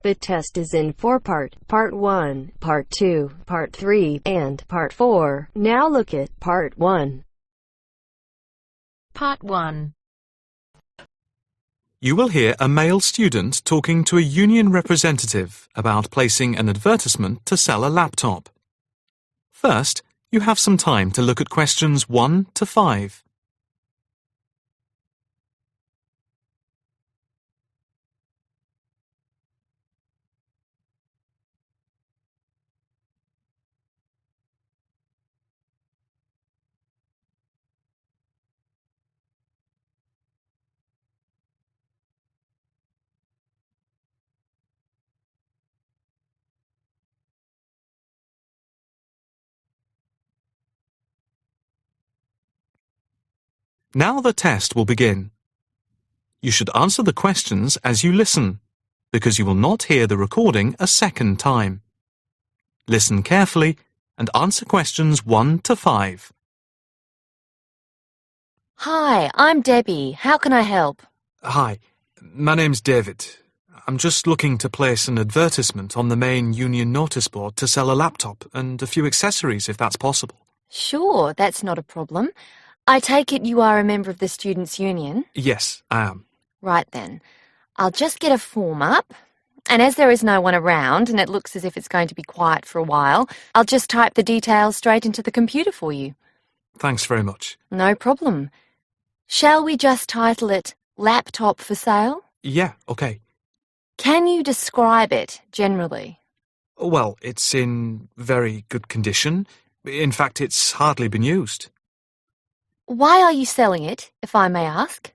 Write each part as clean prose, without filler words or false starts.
The test is in 4 parts: Part 1, Part 2, Part 3, and Part 4. Now look at Part 1. Part 1. You will hear a male student talking to a union representative about placing an advertisement to sell a laptop. First, you have some time to look at questions 1 to 5. Now the test will begin. You should answer the questions as you listen, because you will not hear the recording a second time. Listen carefully and answer questions 1 to 5. Hi, I'm Debbie. How can I help? Hi, my name's David. I'm just looking to place an advertisement on the main union notice board to sell a laptop and a few accessories if that's possible. Sure, that's not a problem. I take it you are a member of the Students' Union? Yes, I am. Right then. I'll just get a form up. And as there is no one around and it looks as if it's going to be quiet for a while, I'll just type the details straight into the computer for you. Thanks very much. No problem. Shall we just title it Laptop for Sale? Yeah, okay. Can you describe it generally? Well, it's in very good condition. In fact, it's hardly been used. Why are you selling it, if I may ask?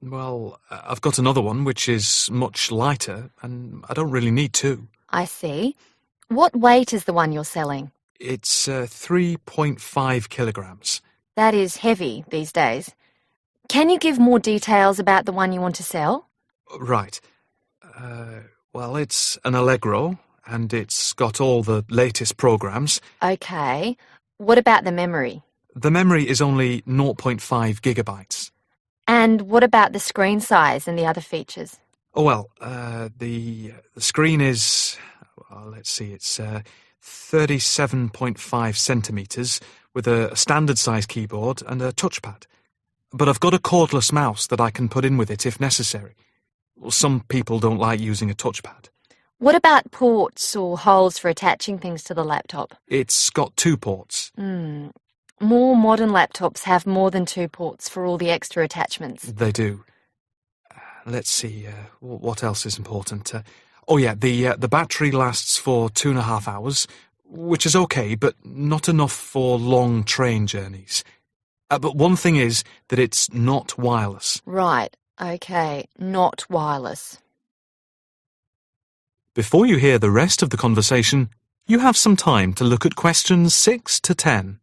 Well, I've got another one which is much lighter, and I don't really need two. I see. What weight is the one you're selling? It's 3.5 kilograms. That is heavy these days. Can you give more details about the one you want to sell? Right. Well, it's an Allegro, and it's got all the latest programs. Okay. What about the memory? The memory is only 0.5 gigabytes. And what about the screen size and the other features? Oh, well, the screen is, well, let's see, it's 37.5 centimetres with a standard size keyboard and a touchpad. But I've got a cordless mouse that I can put in with it if necessary. Well, some people don't like using a touchpad. What about ports or holes for attaching things to the laptop? It's got 2 ports. More modern laptops have more than 2 ports for all the extra attachments. They do. Let's see, what else is important? Oh yeah, the battery lasts for 2.5 hours, which is okay, but not enough for long train journeys. But one thing is that it's not wireless. Right, okay, not wireless. Before you hear the rest of the conversation, you have some time to look at questions 6 to 10.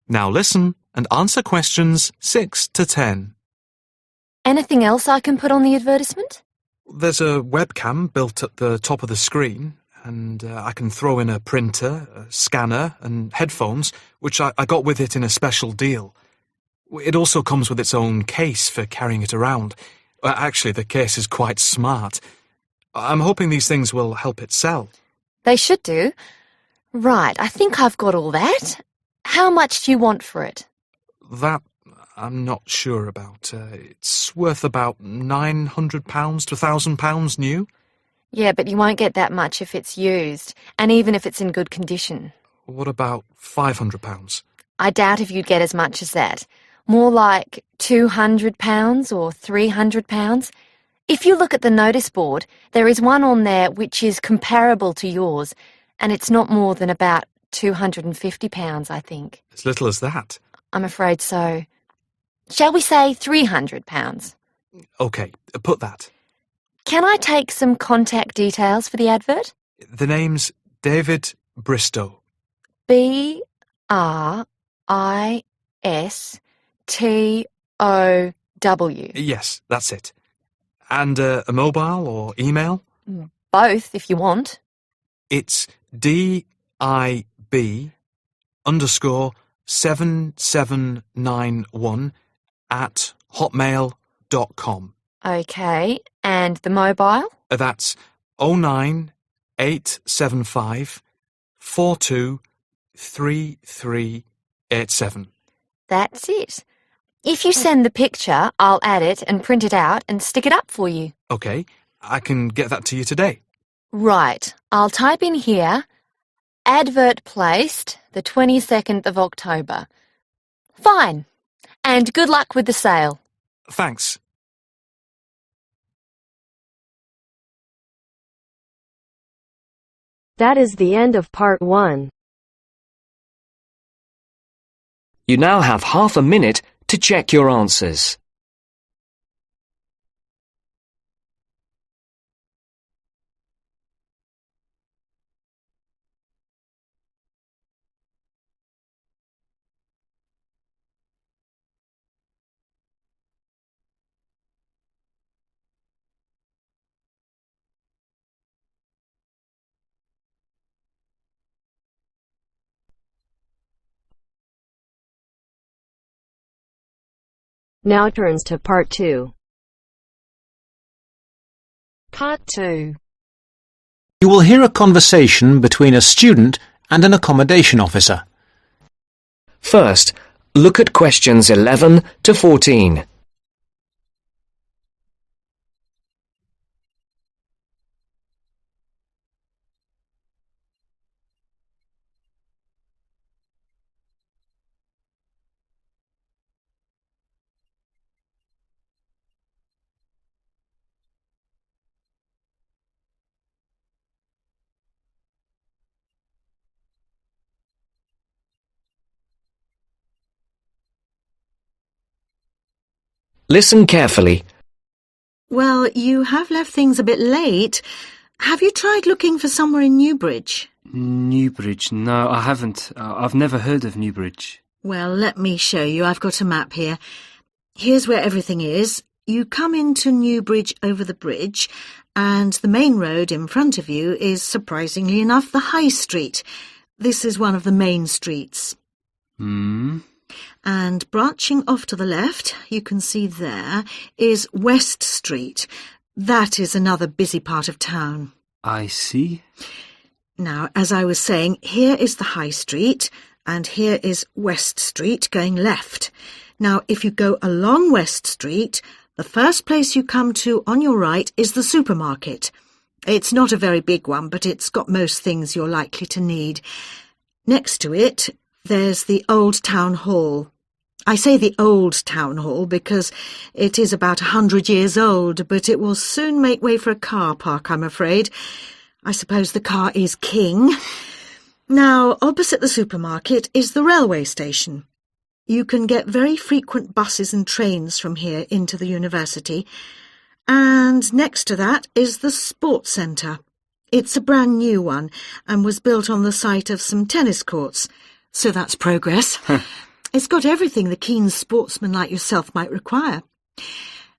Now listen and answer questions 6 to 10. Anything else I can put on the advertisement? There's a webcam built at the top of the screen, and I can throw in a printer, a scanner, and headphones, which I got with it in a special deal. It also comes with its own case for carrying it around. Actually, the case is quite smart. I'm hoping these things will help it sell. They should do. Right, I think I've got all that. How much do you want for it? That I'm not sure about. It's worth about £900 to £1,000 new. Yeah, but you won't get that much if it's used, and even if it's in good condition. What about £500? I doubt if you'd get as much as that. More like £200 or £300. If you look at the notice board, there is one on there which is comparable to yours, and it's not more than about £250, I think. As little as that? I'm afraid so. Shall we say £300? OK, put that. Can I take some contact details for the advert? The name's David Bristow. Bristow. Yes, that's it. And a mobile or email? Both, if you want. It's DIB7791@hotmail.com. Okay, and the mobile? That's 09875 423387. That's it. If you send the picture, I'll add it and print it out and stick it up for you. OK, I can get that to you today. Right, I'll type in here, advert placed the 22nd of October. Fine, and good luck with the sale. Thanks. That is the end of part 1. You now have half a minute to check your answers. Now turns to part 2. Part 2. You will hear a conversation between a student and an accommodation officer. First, look at questions 11 to 14. Listen carefully. Well, you have left things a bit late. Have you tried looking for somewhere in Newbridge? Newbridge? No, I haven't. I've never heard of Newbridge. Well, let me show you. I've got a map here. Here's where everything is. You come into Newbridge over the bridge, and the main road in front of you is, surprisingly enough, the High Street. This is one of the main streets. And branching off to the left, you can see there, is West Street. That is another busy part of town. I see. Now, as I was saying, here is the High Street, and here is West Street going left. Now, if you go along West Street, the first place you come to on your right is the supermarket. It's not a very big one, but it's got most things you're likely to need. Next to it, there's the Old Town Hall. I say the Old Town Hall because it is about 100 years old, but it will soon make way for a car park, I'm afraid. I suppose the car is king. Now, opposite the supermarket is the railway station. You can get very frequent buses and trains from here into the university. And next to that is the sports centre. It's a brand new one and was built on the site of some tennis courts. So that's progress. It's got everything the keen sportsman like yourself might require.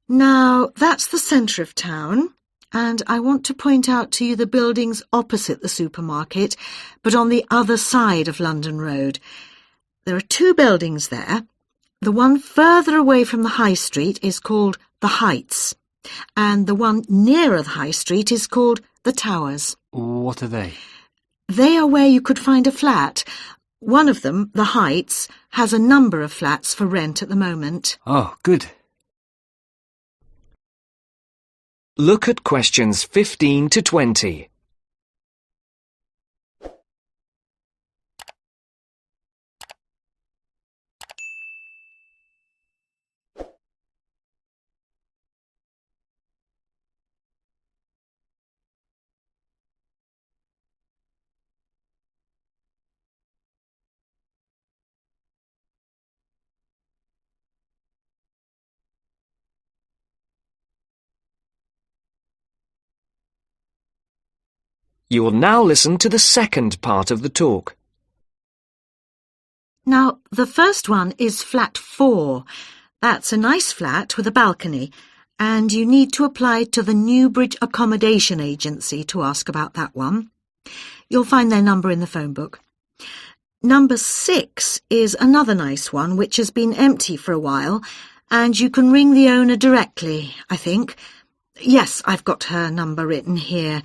Now, that's the centre of town, and I want to point out to you the buildings opposite the supermarket, but on the other side of London Road. There are two buildings there. The one further away from the High Street is called the Heights, and the one nearer the High Street is called the Towers. What are they? They are where you could find a flat. One of them, the Heights, has a number of flats for rent at the moment. Oh, good. Look at questions 15 to 20. You will now listen to the second part of the talk. Now, the first one is flat 4. That's a nice flat with a balcony, and you need to apply to the Newbridge Accommodation Agency to ask about that one. You'll find their number in the phone book. Number 6 is another nice one which has been empty for a while, and you can ring the owner directly, I think. Yes, I've got her number written here.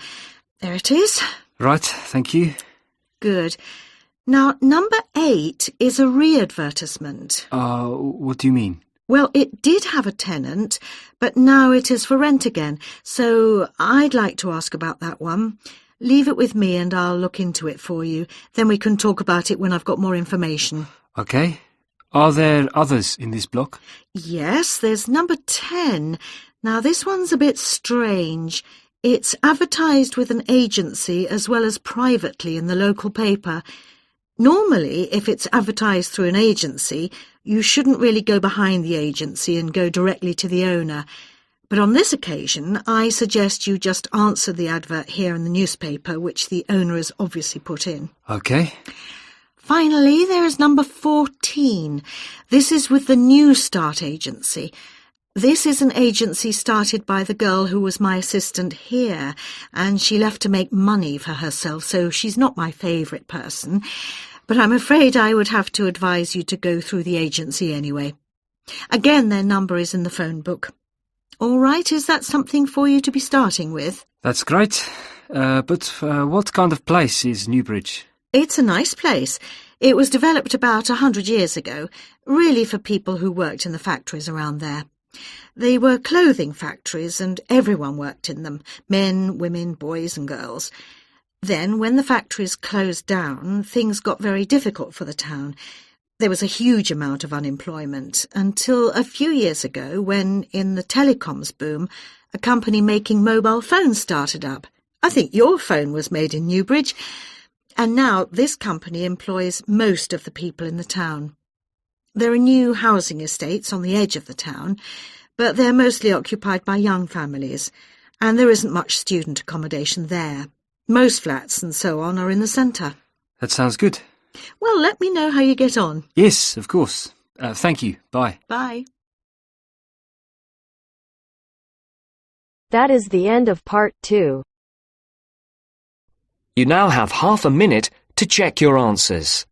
There it is. Right, thank you. Good. Now, number 8 is a re-advertisement. What do you mean? Well, it did have a tenant, but now it is for rent again, so I'd like to ask about that one. Leave it with me and I'll look into it for you. Then we can talk about it when I've got more information. Okay. Are there others in this block? Yes, there's number 10. Now, this one's a bit strange. It's advertised with an agency as well as privately in the local paper. Normally, if it's advertised through an agency, you shouldn't really go behind the agency and go directly to the owner. But on this occasion, I suggest you just answer the advert here in the newspaper, which the owner has obviously put in. Okay. Finally, there is number 14. This is with the New Start agency. This is an agency started by the girl who was my assistant here, and she left to make money for herself, so she's not my favourite person. But I'm afraid I would have to advise you to go through the agency anyway. Again, their number is in the phone book. All right, is that something for you to be starting with? That's great. But what kind of place is Newbridge? It's a nice place. It was developed about 100 years ago, really for people who worked in the factories around there. They were clothing factories and everyone worked in them, men, women, boys and girls. Then, when the factories closed down, things got very difficult for the town. There was a huge amount of unemployment until a few years ago when, in the telecoms boom, a company making mobile phones started up. I think your phone was made in Newbridge. And now this company employs most of the people in the town. There are new housing estates on the edge of the town, but they're mostly occupied by young families, and there isn't much student accommodation there. Most flats and so on are in the centre. That sounds good. Well, let me know how you get on. Yes, of course. Thank you. Bye. Bye. That is the end of part 2. You now have half a minute to check your answers.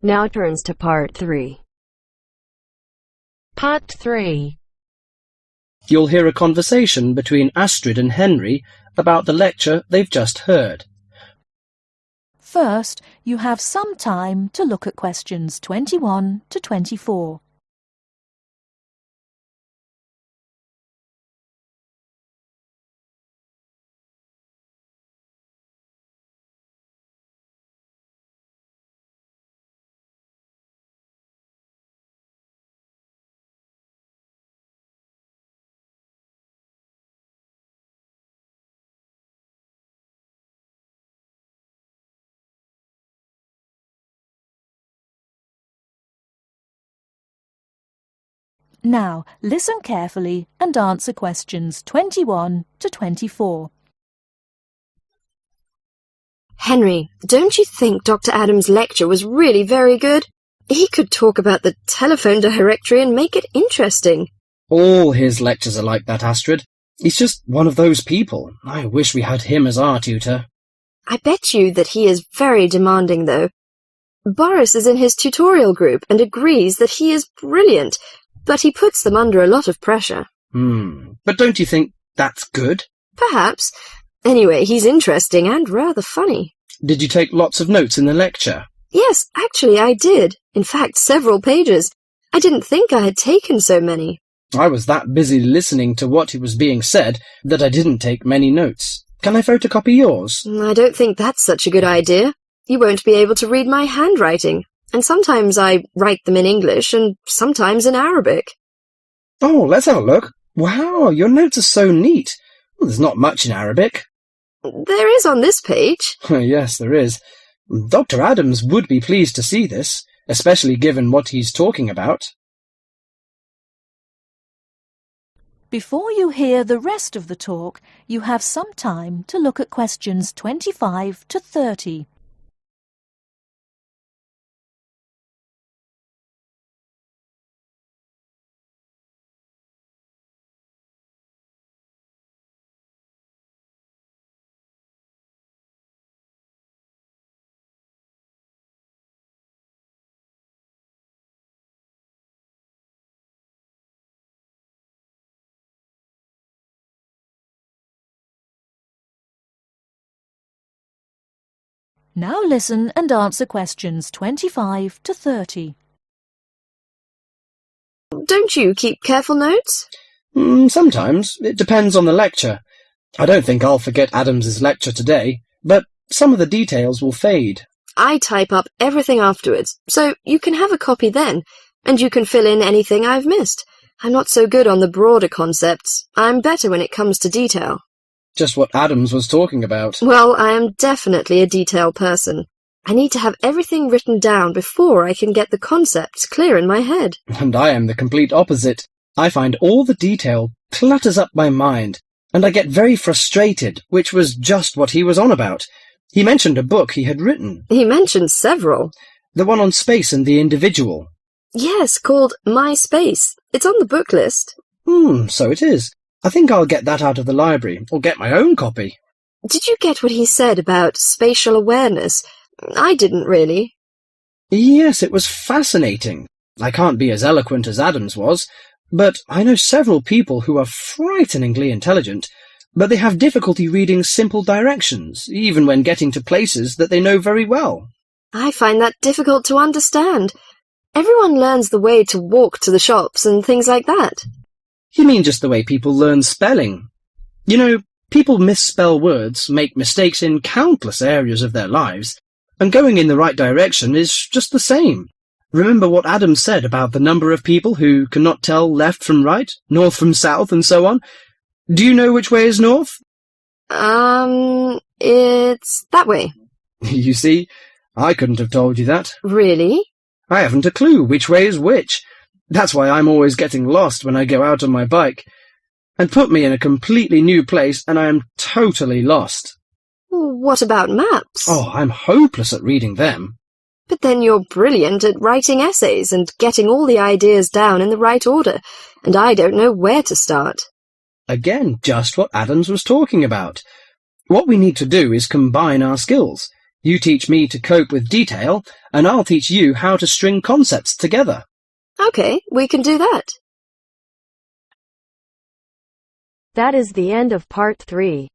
Now turns to part 3. Part 3. You'll hear a conversation between Astrid and Henry about the lecture they've just heard. First, you have some time to look at questions 21 to 24. Now, listen carefully and answer questions 21 to 24. Henry, don't you think Dr. Adams' lecture was really very good? He could talk about the telephone directory and make it interesting. All his lectures are like that, Astrid. He's just one of those people. I wish we had him as our tutor. I bet you that he is very demanding, though. Boris is in his tutorial group and agrees that he is brilliant, but he puts them under a lot of pressure. But don't you think that's good? Perhaps. Anyway, he's interesting and rather funny. Did you take lots of notes in the lecture? Yes, actually I did. In fact, several pages. I didn't think I had taken so many. I was that busy listening to what was being said that I didn't take many notes. Can I photocopy yours? I don't think that's such a good idea. You won't be able to read my handwriting, and sometimes I write them in English and sometimes in Arabic. Oh, let's have a look. Wow, your notes are so neat. Well, there's not much in Arabic. There is on this page. Yes, there is. Dr. Adams would be pleased to see this, especially given what he's talking about. Before you hear the rest of the talk, you have some time to look at questions 25 to 30. Now listen and answer questions 25 to 30. Don't you keep careful notes? Sometimes. It depends on the lecture. I don't think I'll forget Adams's lecture today, but some of the details will fade. I type up everything afterwards, so you can have a copy then, and you can fill in anything I've missed. I'm not so good on the broader concepts. I'm better when it comes to detail. Just what Adams was talking about. Well, I am definitely a detail person. I need to have everything written down before I can get the concepts clear in my head. And I am the complete opposite. I find all the detail clutters up my mind, and I get very frustrated, which was just what he was on about. He mentioned a book he had written. He mentioned several. The one on space and the individual. Yes, called My Space. It's on the book list. So it is. I think I'll get that out of the library, or get my own copy. Did you get what he said about spatial awareness? I didn't really. Yes, it was fascinating. I can't be as eloquent as Adams was, but I know several people who are frighteningly intelligent, but they have difficulty reading simple directions, even when getting to places that they know very well. I find that difficult to understand. Everyone learns the way to walk to the shops and things like that. You mean just the way people learn spelling? You know, people misspell words, make mistakes in countless areas of their lives, and going in the right direction is just the same. Remember what Adams said about the number of people who cannot tell left from right, north from south, and so on? Do you know which way is north? It's that way. You see, I couldn't have told you that. Really? I haven't a clue which way is which. That's why I'm always getting lost when I go out on my bike. And put me in a completely new place and I am totally lost. What about maps? Oh, I'm hopeless at reading them. But then you're brilliant at writing essays and getting all the ideas down in the right order, and I don't know where to start. Again, just what Adams was talking about. What we need to do is combine our skills. You teach me to cope with detail, and I'll teach you how to string concepts together. Okay, we can do that. That is the end of part 3.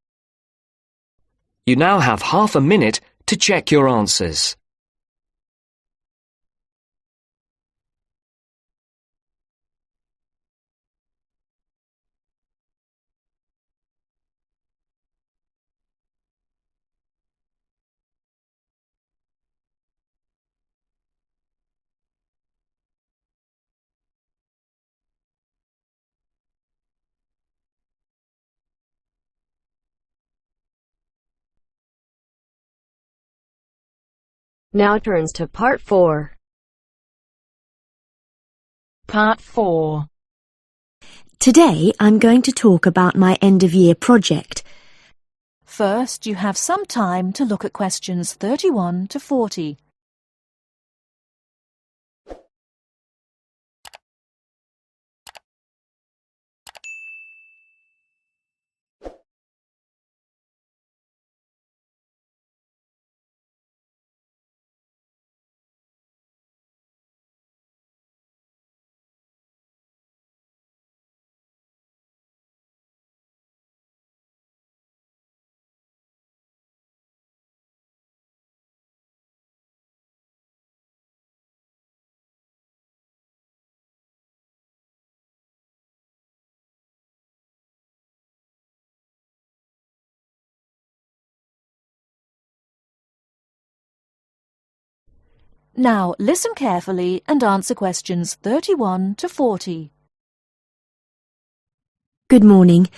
You now have half a minute to check your answers. Now turns to part 4. Part 4. Today I'm going to talk about my end-of-year project. First, you have some time to look at questions 31 to 40. Now listen carefully and answer questions 31 to 40. Good morning.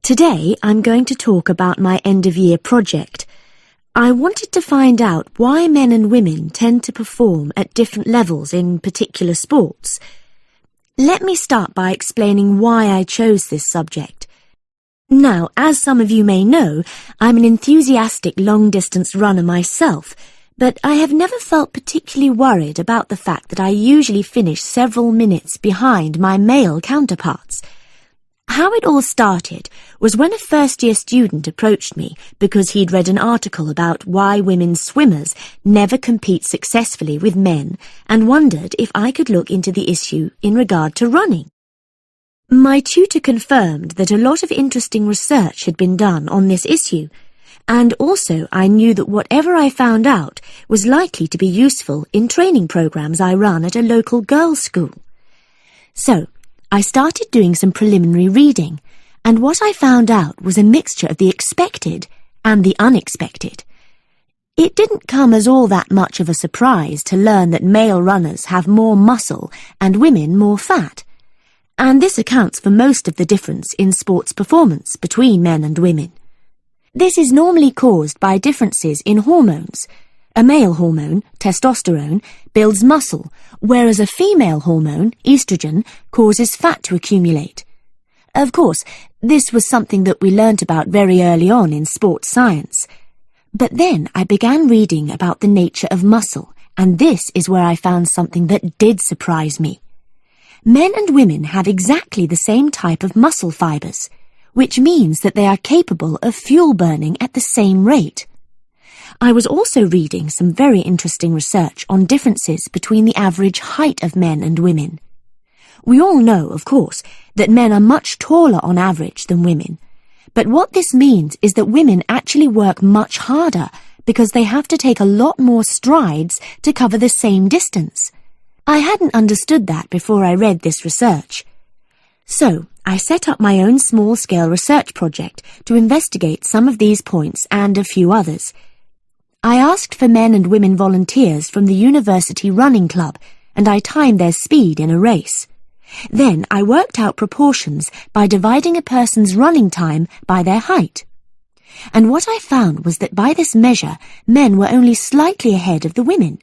Today I'm going to talk about my end-of-year project. I wanted to find out why men and women tend to perform at different levels in particular sports. Let me start by explaining why I chose this subject. Now, as some of you may know, I'm an enthusiastic long-distance runner myself, but I have never felt particularly worried about the fact that I usually finish several minutes behind my male counterparts. How it all started was when a first-year student approached me because he'd read an article about why women swimmers never compete successfully with men and wondered if I could look into the issue in regard to running. My tutor confirmed that a lot of interesting research had been done on this issue, and also I knew that whatever I found out was likely to be useful in training programs I run at a local girls' school. So, I started doing some preliminary reading, and what I found out was a mixture of the expected and the unexpected. It didn't come as all that much of a surprise to learn that male runners have more muscle and women more fat, and this accounts for most of the difference in sports performance between men and women. This is normally caused by differences in hormones. A male hormone, testosterone, builds muscle, whereas a female hormone, estrogen, causes fat to accumulate. Of course, this was something that we learnt about very early on in sports science. But then I began reading about the nature of muscle, and this is where I found something that did surprise me. Men and women have exactly the same type of muscle fibers, which means that they are capable of fuel burning at the same rate. I was also reading some very interesting research on differences between the average height of men and women. We all know, of course, that men are much taller on average than women, but what this means is that women actually work much harder because they have to take a lot more strides to cover the same distance. I hadn't understood that before I read this research. So, I set up my own small-scale research project to investigate some of these points and a few others. I asked for men and women volunteers from the university running club, and I timed their speed in a race. Then I worked out proportions by dividing a person's running time by their height. And what I found was that by this measure, men were only slightly ahead of the women.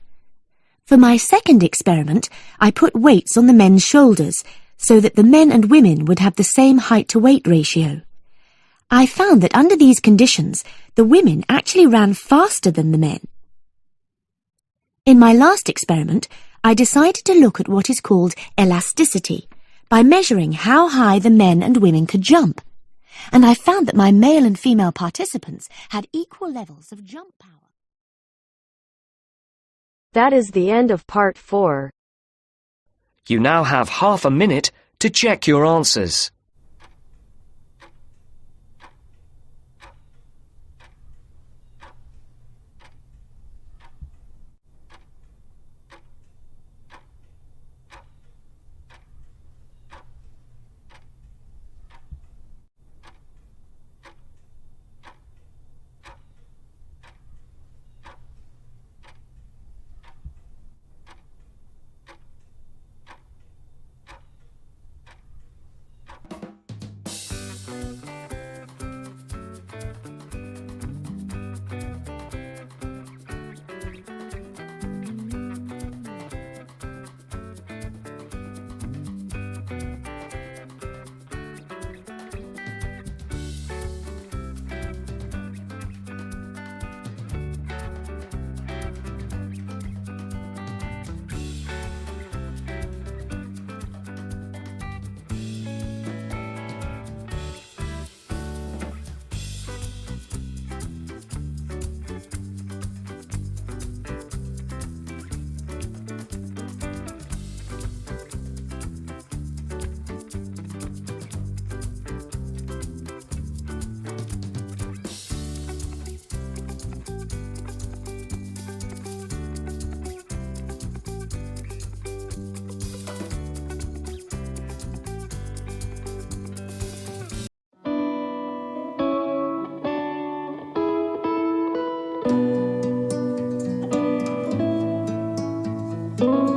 For my second experiment, I put weights on the men's shoulders, so that the men and women would have the same height-to-weight ratio. I found that under these conditions, the women actually ran faster than the men. In my last experiment, I decided to look at what is called elasticity, by measuring how high the men and women could jump. And I found that my male and female participants had equal levels of jump power. That is the end of part 4. You now have half a minute to check your answers. you.